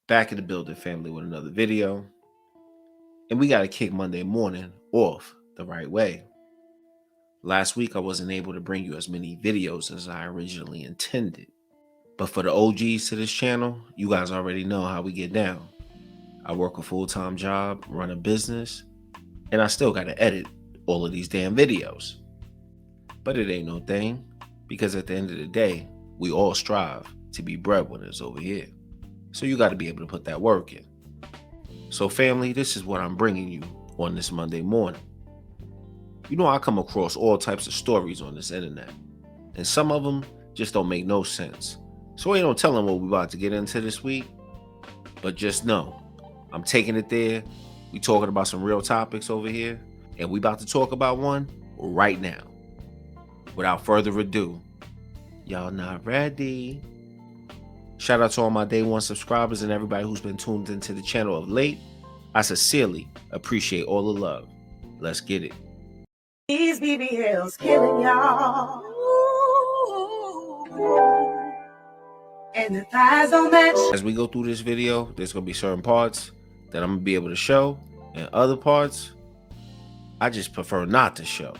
Back in the building, family, with another video. And we got to kick Monday morning off the right way. Last week, I wasn't able to bring you as many videos as I originally intended. But for the OGs to this channel, you guys already know how we get down. I work a full-time job, run a business, and I still got to edit all of these damn videos. But it ain't no thing, because at the end of the day, we all strive to be breadwinners over here. So you got to be able to put that work in. So family, this is what I'm bringing you on this Monday morning. You know, I come across all types of stories on this internet, and some of them just don't make no sense. So ain't no telling what we about to get into this week, but just know, I'm taking it there. We talking about some real topics over here, and we about to talk about one right now. Without further ado, y'all not ready? Shout out to all my day one subscribers and everybody who's been tuned into the channel of late. I sincerely appreciate all the love. Let's get it. These BBLs killing y'all. And the thighs don't match. As we go through this video, there's going to be certain parts that I'm going to be able to show, and other parts I just prefer not to show.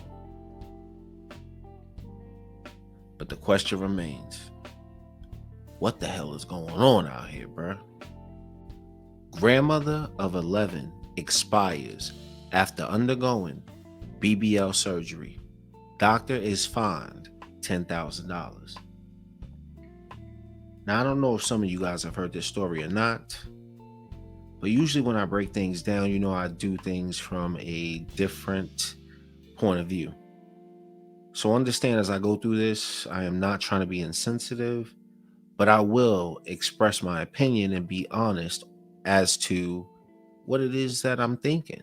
But the question remains, what the hell is going on out here, bruh? Grandmother of 11 expires after undergoing BBL surgery. Doctor is fined $10,000. Now, I don't know if some of you guys have heard this story or not, but usually when I break things down, you know, I do things from a different point of view. So understand, as I go through this, I am not trying to be insensitive, but I will express my opinion and be honest as to what it is that I'm thinking.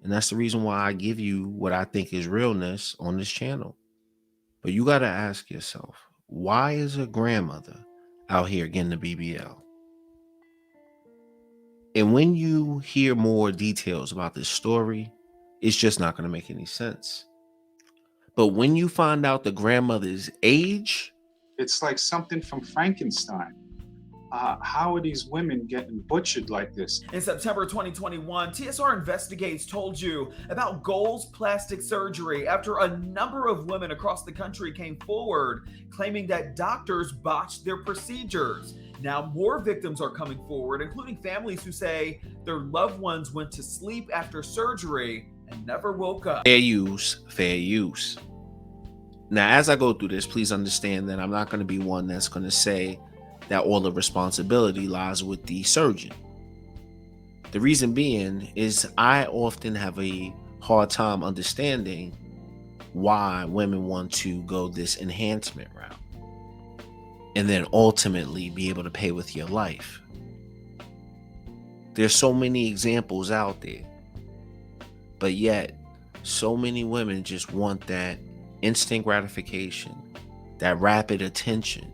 And that's the reason why I give you what I think is realness on this channel. But you got to ask yourself, why is a grandmother out here getting the BBL? And when you hear more details about this story, it's just not going to make any sense. But when you find out the grandmother's age, it's like something from Frankenstein. How are these women getting butchered like this? In September 2021, TSR Investigates told you about Goals plastic surgery after a number of women across the country came forward claiming that doctors botched their procedures. Now more victims are coming forward, including families who say their loved ones went to sleep after surgery and never woke up. Fair use, fair use. Now, as I go through this, please understand that I'm not going to be one that's going to say that all the responsibility lies with the surgeon. The reason being is I often have a hard time understanding why women want to go this enhancement route and then ultimately be able to pay with your life. There's so many examples out there, but yet so many women just want that instant gratification, that rapid attention,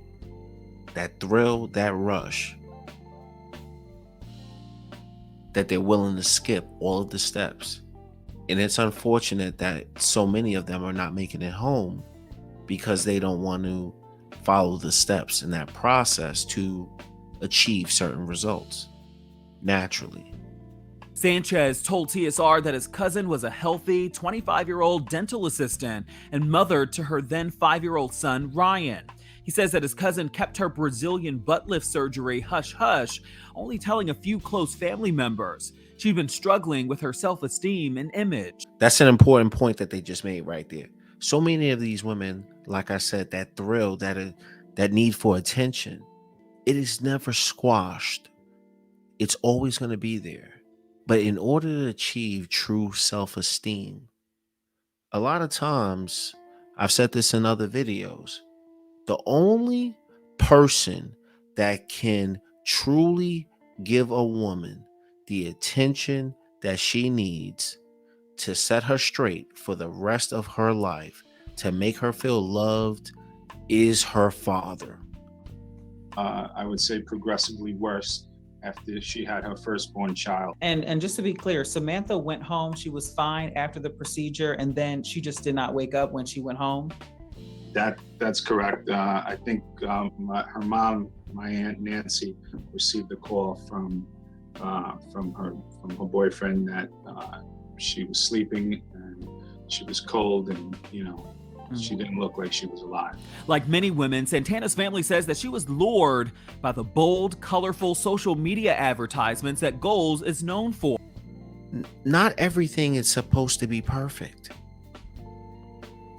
that thrill, that rush, that they're willing to skip all of the steps. And it's unfortunate that so many of them are not making it home because they don't want to follow the steps in that process to achieve certain results naturally. Sanchez told TSR that his cousin was a healthy 25-year-old dental assistant and mother to her then 5-year-old son, Ryan. He says that his cousin kept her Brazilian butt lift surgery hush-hush, only telling a few close family members. She'd been struggling with her self-esteem and image. That's an important point that they just made right there. So many of these women, like I said, that thrill, that need for attention, it is never squashed. It's always going to be there. But in order to achieve true self-esteem, a lot of times, I've said this in other videos, the only person that can truly give a woman the attention that she needs to set her straight for the rest of her life, to make her feel loved, is her father. I would say progressively worse after she had her firstborn child. And just to be clear, Samantha went home. She was fine after the procedure, and then she just did not wake up when she went home. That's correct. I think her mom my Aunt Nancy received a call from her boyfriend that she was sleeping and she was cold, and she didn't look like she was alive. Like many women, Santana's family says that she was lured by the bold, colorful social media advertisements that Goals is known for. Not everything is supposed to be perfect,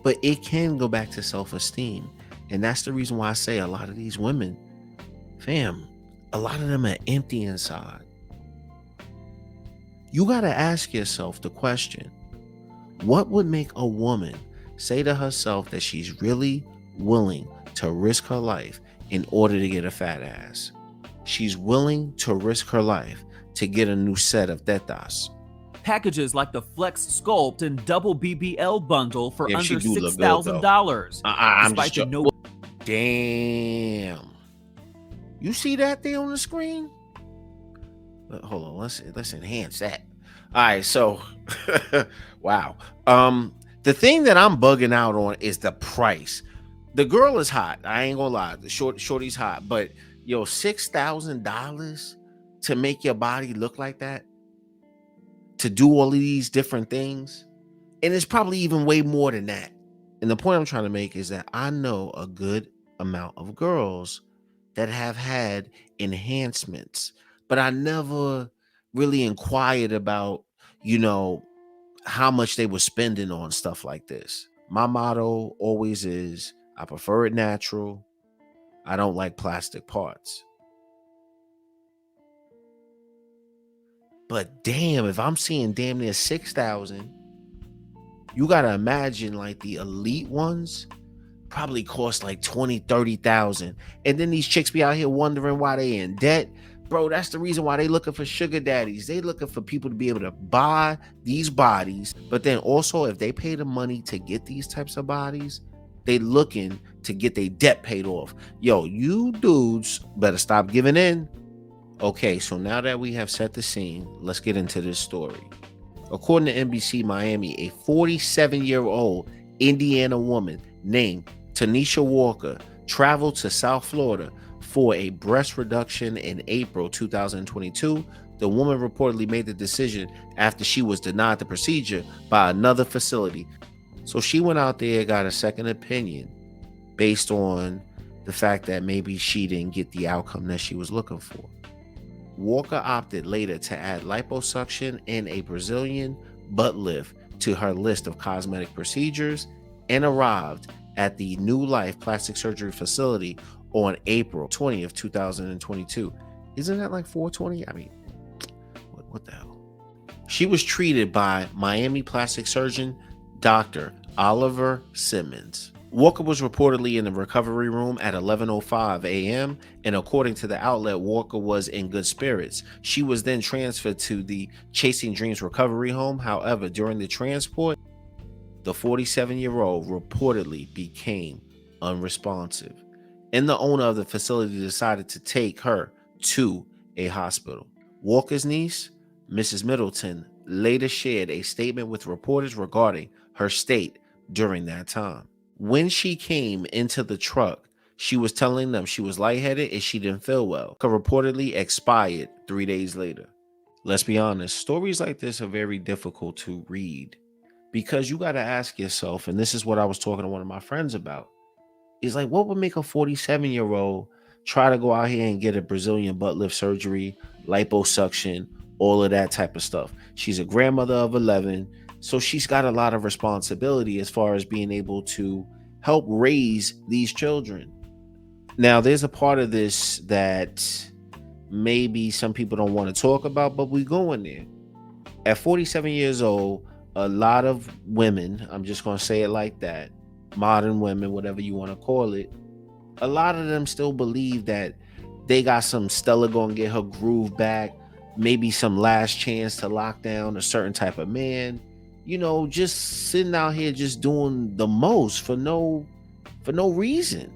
but it can go back to self-esteem. And that's the reason why I say a lot of these women, fam, a lot of them are empty inside. You got to ask yourself the question, what would make a woman say to herself that she's really willing to risk her life in order to get a fat ass? She's willing to risk her life to get a new set of tetas. Packages like the Flex Sculpt and Double BBL bundle for Yeah, she under do look good, though. $6,000. I'm Despite just the no- Damn. You see that there on the screen? Hold on, let's enhance that. All right, so wow. The thing that I'm bugging out on is the price. The girl is hot. I ain't gonna lie. The shorty's hot, but yo, $6,000 to make your body look like that, to do all of these different things, and it's probably even way more than that. And the point I'm trying to make is that I know a good amount of girls that have had enhancements, but I never really inquired about, how much they were spending on stuff like this. My motto always is, I prefer it natural. I don't like plastic parts. But damn, if I'm seeing damn near 6,000, you got to imagine like the elite ones probably cost like 20, 30,000. And then these chicks be out here wondering why they in debt. Bro, that's the reason why they looking for sugar daddies. They looking for people to be able to buy these bodies. But then also, if they pay the money to get these types of bodies, they looking to get their debt paid off. Yo, you dudes better stop giving in. Okay, so now that we have set the scene, let's get into this story. According to NBC Miami, a 47-year-old Indiana woman named Tanesha Walker traveled to South Florida for a breast reduction in April 2022. The woman reportedly made the decision after she was denied the procedure by another facility. So she went out there, got a second opinion based on the fact that maybe she didn't get the outcome that she was looking for. Walker opted later to add liposuction and a Brazilian butt lift to her list of cosmetic procedures and arrived at the New Life plastic surgery facility on April 20th, 2022. Isn't that like 420? I mean, what the hell? She was treated by Miami plastic surgeon Dr. Oliver Simmons. Walker was reportedly in the recovery room at 11:05 a.m. and according to the outlet, Walker was in good spirits. She was then transferred to the Chasing Dreams recovery home. However, during the transport, the 47-year-old reportedly became unresponsive, and the owner of the facility decided to take her to a hospital. Walker's niece, Mrs. Middleton, later shared a statement with reporters regarding her state during that time. When she came into the truck, she was telling them she was lightheaded and she didn't feel well. Her reportedly expired 3 days later. Let's be honest, stories like this are very difficult to read because you got to ask yourself, and this is what I was talking to one of my friends about, is like, what would make a 47-year-old try to go out here and get a Brazilian butt lift surgery, liposuction, all of that type of stuff? She's a grandmother of 11. So she's got a lot of responsibility as far as being able to help raise these children. Now, there's a part of this that maybe some people don't want to talk about, but we going there. At 47 years old, a lot of women, I'm just going to say it like that, modern women, whatever you want to call it, a lot of them still believe that they got some Stella going to get her groove back, maybe some last chance to lock down a certain type of man. Just sitting out here just doing the most for no reason.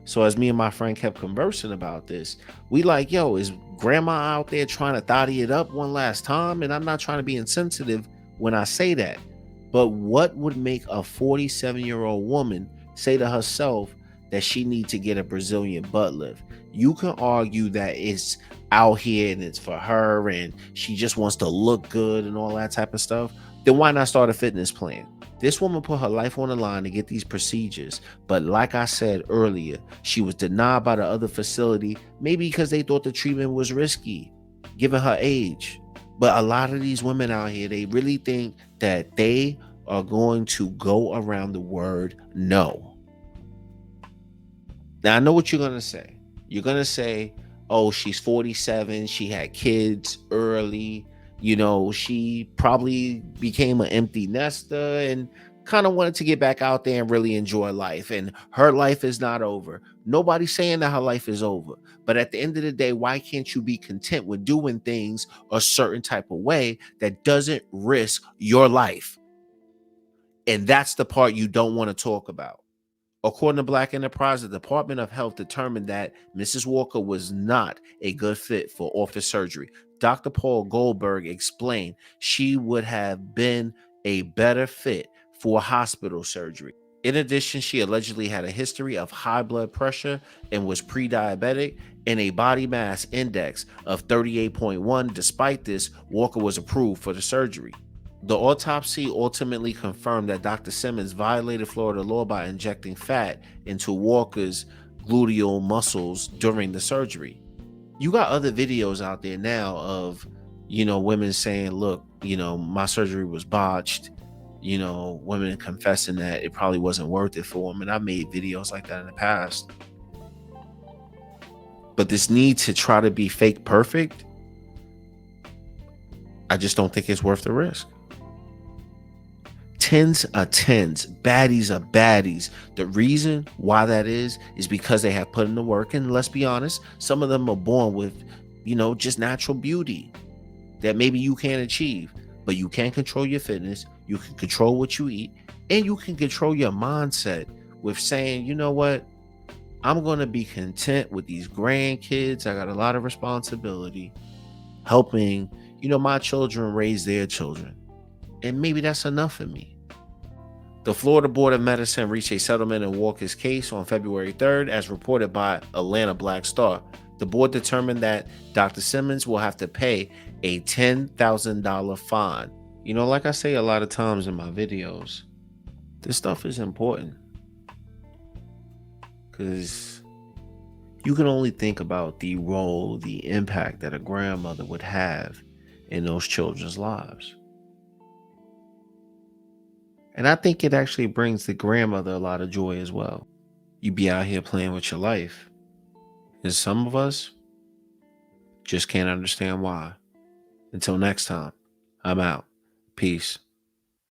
So as me and my friend kept conversing about this, we like, yo, is grandma out there trying to thotty it up one last time? And I'm not trying to be insensitive when I say that, but what would make a 47-year-old woman say to herself that she needs to get a Brazilian butt lift? You can argue that it's out here and it's for her and she just wants to look good and all that type of stuff. Then why not start a fitness plan? This woman put her life on the line to get these procedures, but like I said earlier, she was denied by the other facility, maybe because they thought the treatment was risky, given her age. But a lot of these women out here, they really think that they are going to go around the word no. Now, I know what you're going to say. You're going to say, oh, she's 47. She had kids early. You know, she probably became an empty nester and kind of wanted to get back out there and really enjoy life. And her life is not over. Nobody's saying that her life is over. But at the end of the day, why can't you be content with doing things a certain type of way that doesn't risk your life? And that's the part you don't want to talk about. According to Black Enterprise, the Department of Health determined that Mrs. Walker was not a good fit for office surgery. Dr. Paul Goldberg explained she would have been a better fit for hospital surgery. In addition, she allegedly had a history of high blood pressure and was pre-diabetic and a body mass index of 38.1. Despite this, Walker was approved for the surgery. The autopsy ultimately confirmed that Dr. Simmons violated Florida law by injecting fat into Walker's gluteal muscles during the surgery. You got other videos out there now of, women saying, look, my surgery was botched, women confessing that it probably wasn't worth it for them. And I made videos like that in the past. But this need to try to be fake perfect, I just don't think it's worth the risk. Tens are tens, baddies are baddies. The reason why that is because they have put in the work. And let's be honest, some of them are born with, just natural beauty that maybe you can't achieve. But you can control your fitness, you can control what you eat, and you can control your mindset with saying, you know what, I'm going to be content with these grandkids. I got a lot of responsibility helping, my children raise their children. And maybe that's enough for me. The Florida Board of Medicine reached a settlement in Walker's case on February 3rd, as reported by Atlanta Black Star. The board determined that Dr. Simmons will have to pay a $10,000 fine. Like I say a lot of times in my videos, this stuff is important because you can only think about the role, the impact that a grandmother would have in those children's lives. And I think it actually brings the grandmother a lot of joy as well. You be out here playing with your life. And some of us just can't understand why. Until next time, I'm out. Peace.